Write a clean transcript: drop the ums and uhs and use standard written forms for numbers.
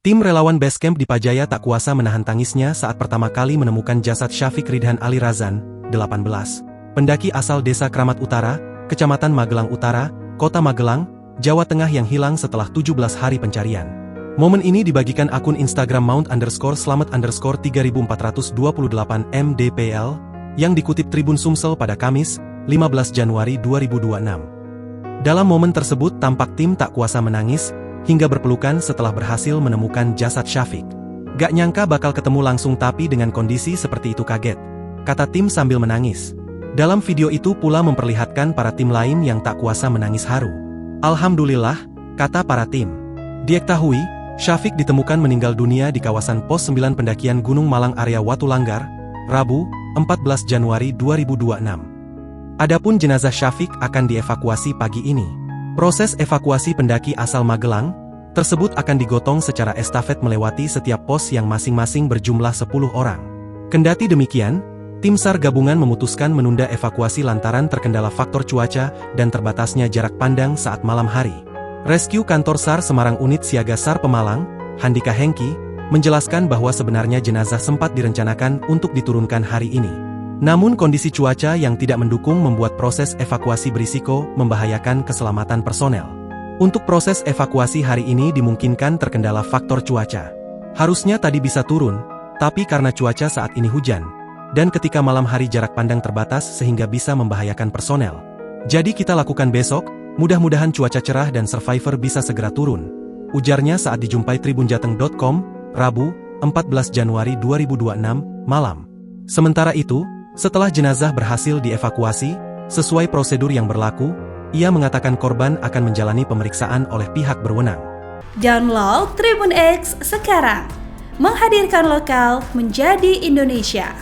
Tim relawan Basecamp di Pajaya tak kuasa menahan tangisnya saat pertama kali menemukan jasad Syafiq Ridhan Ali Razan, 18. Pendaki asal Desa Kramat Utara, Kecamatan Magelang Utara, Kota Magelang, Jawa Tengah yang hilang setelah 17 hari pencarian. Momen ini dibagikan akun Instagram Mount_Slamet_3428 MDPL, yang dikutip Tribun Sumsel pada Kamis, 15 Januari 2026. Dalam momen tersebut tampak tim tak kuasa menangis, hingga berpelukan setelah berhasil menemukan jasad Syafiq. Gak nyangka bakal ketemu langsung tapi dengan kondisi seperti itu kaget, kata tim sambil menangis. Dalam video itu pula memperlihatkan para tim lain yang tak kuasa menangis haru. Alhamdulillah, kata para tim. Diketahui, Syafiq ditemukan meninggal dunia di kawasan Pos 9 pendakian Gunung Malang area Watulanggar, Rabu, 14 Januari 2026. Adapun jenazah Syafiq akan dievakuasi pagi ini. Proses evakuasi pendaki asal Magelang tersebut akan digotong secara estafet melewati setiap pos yang masing-masing berjumlah 10 orang. Kendati demikian, tim SAR gabungan memutuskan menunda evakuasi lantaran terkendala faktor cuaca dan terbatasnya jarak pandang saat malam hari. Rescue Kantor SAR Semarang Unit Siaga SAR Pemalang, Handika Hengki, menjelaskan bahwa sebenarnya jenazah sempat direncanakan untuk diturunkan hari ini. Namun kondisi cuaca yang tidak mendukung membuat proses evakuasi berisiko membahayakan keselamatan personel. Untuk proses evakuasi hari ini dimungkinkan terkendala faktor cuaca. Harusnya tadi bisa turun, tapi karena cuaca saat ini hujan, dan ketika malam hari jarak pandang terbatas sehingga bisa membahayakan personel. Jadi kita lakukan besok, mudah-mudahan cuaca cerah dan survivor bisa segera turun, ujarnya saat dijumpai tribunjateng.com, Rabu, 14 Januari 2026, malam. Sementara itu, setelah jenazah berhasil dievakuasi, sesuai prosedur yang berlaku, ia mengatakan korban akan menjalani pemeriksaan oleh pihak berwenang. Download Tribun X sekarang, menghadirkan lokal menjadi Indonesia.